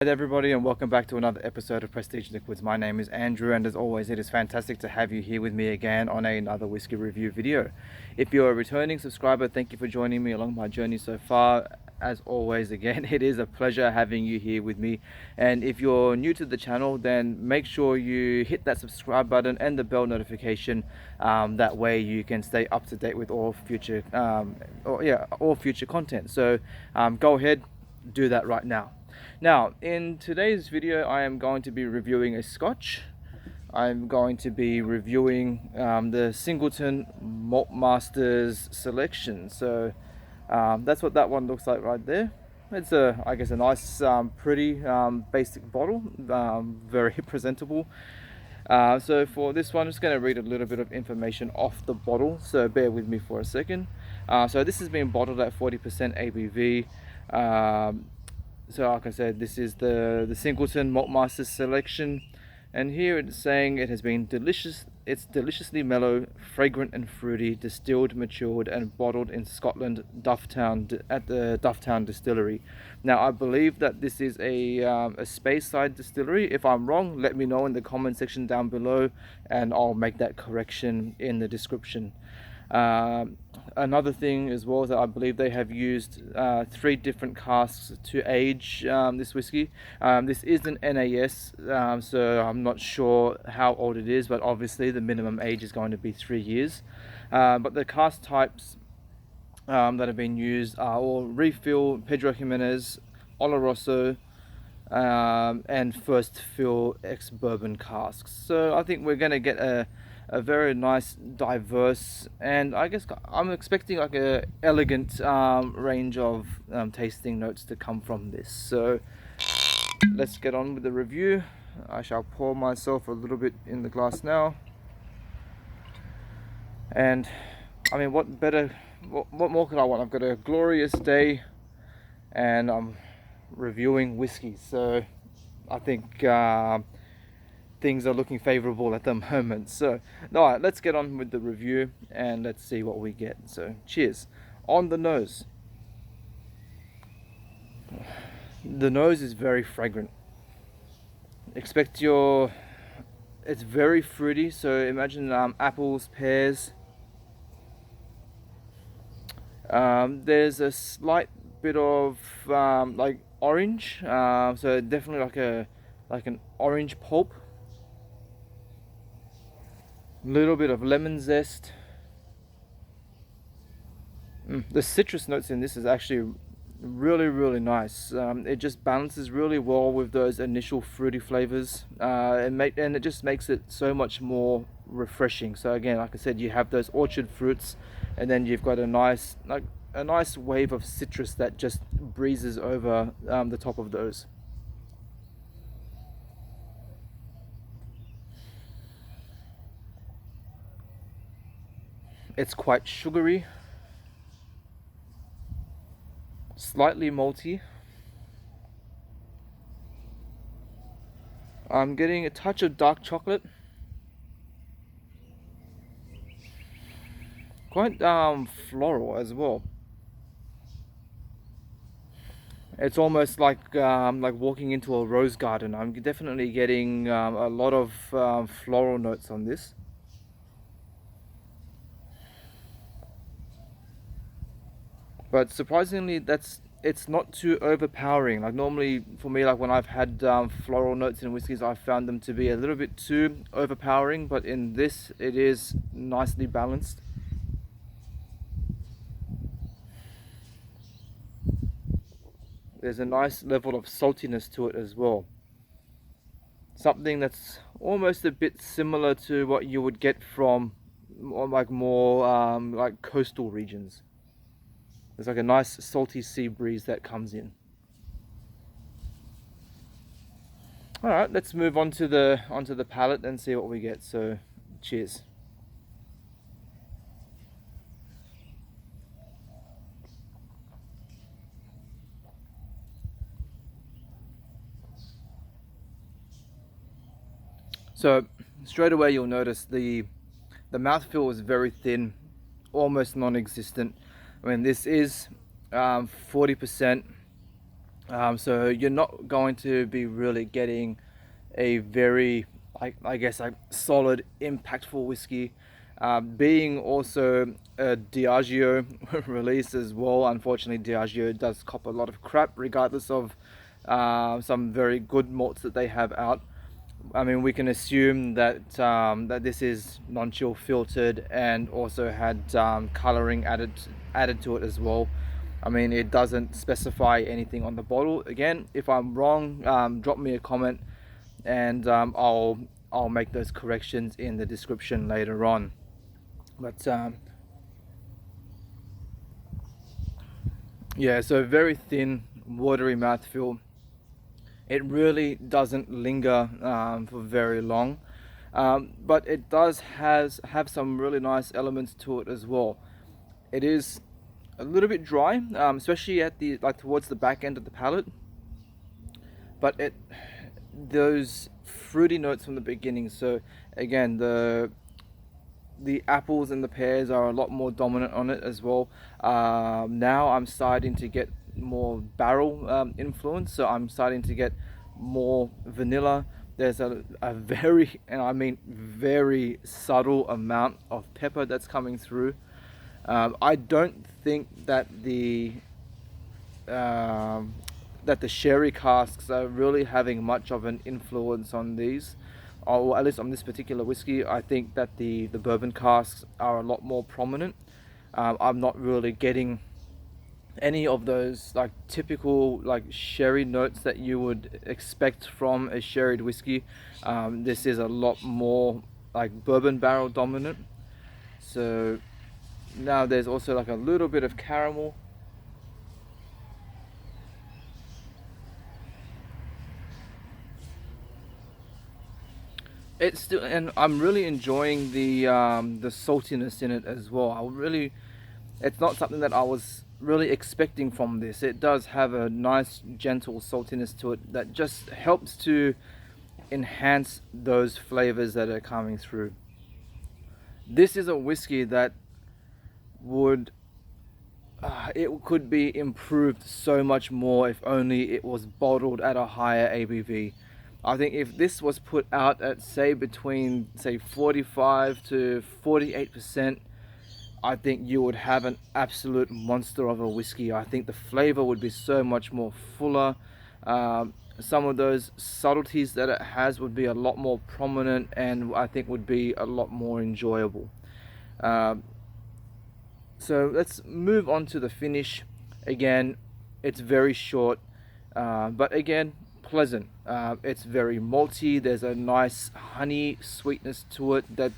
Hey everybody, and welcome back to another episode of Prestige Liquids. My name is Andrew, and as always it is fantastic to have you here with me again on another whiskey review video. If you're a returning subscriber, thank you for joining me along my journey so far. As always, again, it is a pleasure having you here with me. And if you're new to the channel, then make sure you hit that subscribe button and the bell notification. That way you can stay up to date with all future all future content. So go ahead, do that right now. Now, in today's video, I am going to be reviewing a Scotch. I'm going to be reviewing the Singleton Malt Masters Selection. So that's what that one looks like right there. It's I guess a nice, pretty basic bottle, very presentable. So for this one, I'm just going to read a little bit of information off the bottle. So bear with me for a second. So this has been bottled at 40% ABV. So like I said, this is the Singleton Malt Masters Selection, and here it's saying it has been delicious. It's deliciously mellow, fragrant and fruity, distilled, matured and bottled in Scotland, Dufftown, at the Dufftown Distillery. Now I believe that this is a Speyside distillery. If I'm wrong, let me know in the comment section down below and I'll make that correction in the description. Another thing as well is that I believe they have used 3 different casks to age this whiskey. This is an NAS, so I'm not sure how old it is, but obviously the minimum age is going to be 3 years. But the cask types that have been used are all refill, Pedro Jimenez, Oloroso, and first fill ex-bourbon casks. So I think we're going to get a very nice, diverse, and I guess I'm expecting like a elegant range of tasting notes to come from this. So let's get on with the review. I shall pour myself a little bit in the glass now. And I mean, what more could I want? I've got a glorious day and I'm reviewing whiskey, so I think things are looking favorable at the moment. So alright, let's get on with the review and let's see what we get. So cheers. On the nose, the nose is very fragrant. It's very fruity, so imagine apples, pears. There's a slight bit of like orange, so definitely like an orange pulp. Little bit of lemon zest. The citrus notes in this is actually really nice. It just balances really well with those initial fruity flavors, and it just makes it so much more refreshing. So again, like I said, you have those orchard fruits, and then you've got a nice wave of citrus that just breezes over the top of those. It's quite sugary, slightly malty. I'm getting a touch of dark chocolate. Quite floral as well. It's almost like walking into a rose garden. I'm definitely getting a lot of floral notes on this. But surprisingly, it's not too overpowering. Like normally for me, like when I've had floral notes in whiskeys, I've found them to be a little bit too overpowering, but in this it is nicely balanced. There's a nice level of saltiness to it as well. Something that's almost a bit similar to what you would get from more like coastal regions. There's like a nice salty sea breeze that comes in. All right, let's move on to the palate and see what we get. So, cheers. So straight away you'll notice the mouthfeel is very thin, almost non-existent. I mean, this is 40% So you're not going to be really getting a very, I guess, like solid, impactful whiskey. Being also a Diageo release as well. Unfortunately, Diageo does cop a lot of crap, regardless of some very good malts that they have out. I mean, we can assume that that this is non-chill filtered and also had coloring added to it as well. I mean, it doesn't specify anything on the bottle. Again, if I'm wrong, drop me a comment, and I'll make those corrections in the description later on. But yeah, so very thin, watery mouthfeel. It really doesn't linger for very long, but it does have some really nice elements to it as well. It is a little bit dry, especially at the towards the back end of the palate, but those fruity notes from the beginning. So again, the apples and the pears are a lot more dominant on it as well. Now I'm starting to get more barrel influence, so I'm starting to get more vanilla. There's a very, and I mean very subtle amount of pepper that's coming through. I don't think that um, that the sherry casks are really having much of an influence on these, or at least on this particular whiskey. I think that the bourbon casks are a lot more prominent. I'm not really getting any of those like typical like sherry notes that you would expect from a sherried whiskey. This is a lot more like bourbon barrel dominant. So now there's also like a little bit of caramel. It's still, and I'm really enjoying the saltiness in it as well. It's not something that I was really expecting from this. It does have a nice gentle saltiness to it that just helps to enhance those flavors that are coming through. This is a whiskey that would it could be improved so much more if only it was bottled at a higher ABV. I think if this was put out at say between say 45 to 48%, I think you would have an absolute monster of a whiskey. I think the flavor would be so much more fuller. Some of those subtleties that it has would be a lot more prominent, and I think would be a lot more enjoyable. Um, so let's move on to the finish. Again, it's very short, but again, pleasant. It's very malty. There's a nice honey sweetness to it that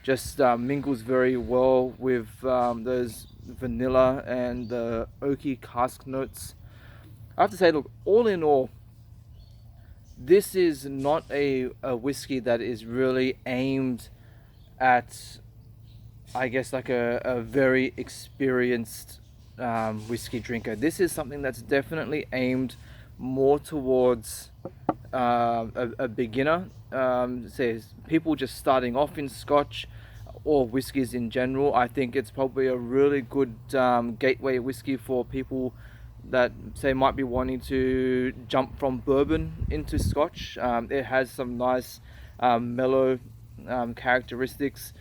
just mingles very well with those vanilla and the oaky cask notes. I have to say, look, all in all, this is not a whiskey that is really aimed at, I guess, like a very experienced whiskey drinker. This is something that's definitely aimed more towards a beginner, says people just starting off in Scotch or whiskies in general. I think it's probably a really good gateway whiskey for people that say might be wanting to jump from bourbon into Scotch. It has some nice mellow characteristics.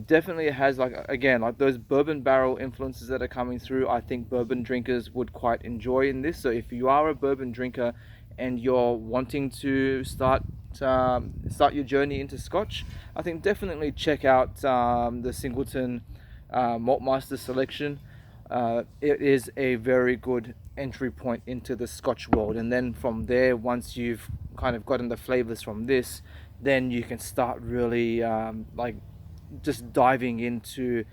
Definitely it has, like, again, like those bourbon barrel influences that are coming through. I think bourbon drinkers would quite enjoy in this. So if you are a bourbon drinker and you're wanting to start your journey into Scotch, I think definitely check out the Singleton Malt Masters Selection. It is a very good entry point into the Scotch world, and then from there, once you've kind of gotten the flavors from this, then you can start really like just diving into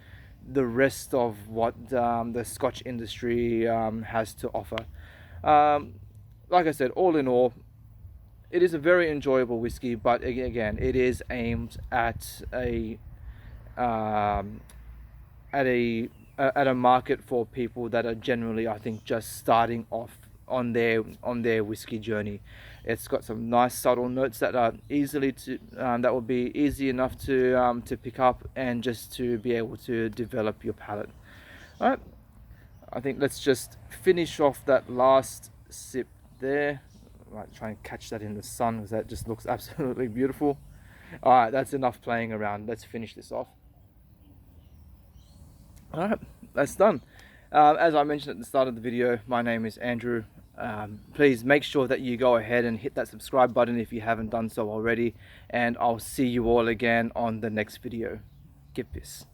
the rest of what the Scotch industry has to offer. Like I said, all in all, it is a very enjoyable whiskey, but again, it is aimed at um, a market for people that are generally, I think, just starting off on their whiskey journey. It's got some nice subtle notes that are that will be easy enough to pick up and just to be able to develop your palate. All right, I think let's just finish off that last sip there. I might try and catch that in the sun because that just looks absolutely beautiful. All right, that's enough playing around. Let's finish this off. All right, that's done. As I mentioned at the start of the video, my name is Andrew. Please make sure that you go ahead and hit that subscribe button if you haven't done so already, and I'll see you all again on the next video. Give peace.